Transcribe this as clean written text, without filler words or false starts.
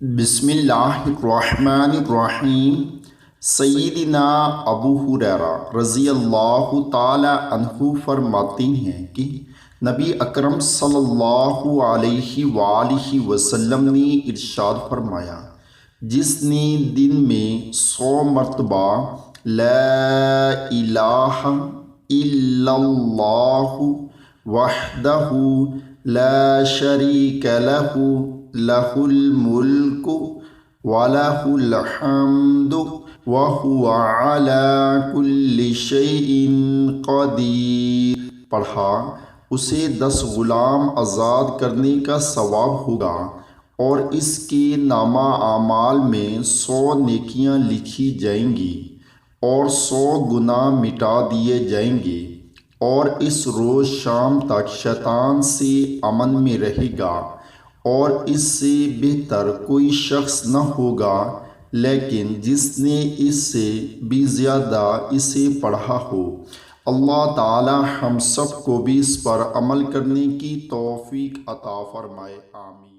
بسم اللہ الرحمن الرحیم۔ سیدنا ابو ہریرہ رضی اللہ تعالی عنہ فرماتے ہیں کہ نبی اکرم صلی اللہ علیہ وآلہ وسلم نے ارشاد فرمایا، جس نے دن میں 100 مرتبہ لا الہ الا اللہ وحدہ لا شریک لہ لہ الملک ولہ الحمد وہو علی کل شیء قدیر پڑھا، اسے 10 غلام آزاد کرنے کا ثواب ہوگا اور اس کے نامہ اعمال میں 100 نیکیاں لکھی جائیں گی اور 100 گناہ مٹا دیے جائیں گے، اور اس روز شام تک شیطان سے امن میں رہے گا، اور اس سے بہتر کوئی شخص نہ ہوگا لیکن جس نے اس سے بھی زیادہ اسے پڑھا ہو۔ اللہ تعالی ہم سب کو بھی اس پر عمل کرنے کی توفیق عطا فرمائے، آمین۔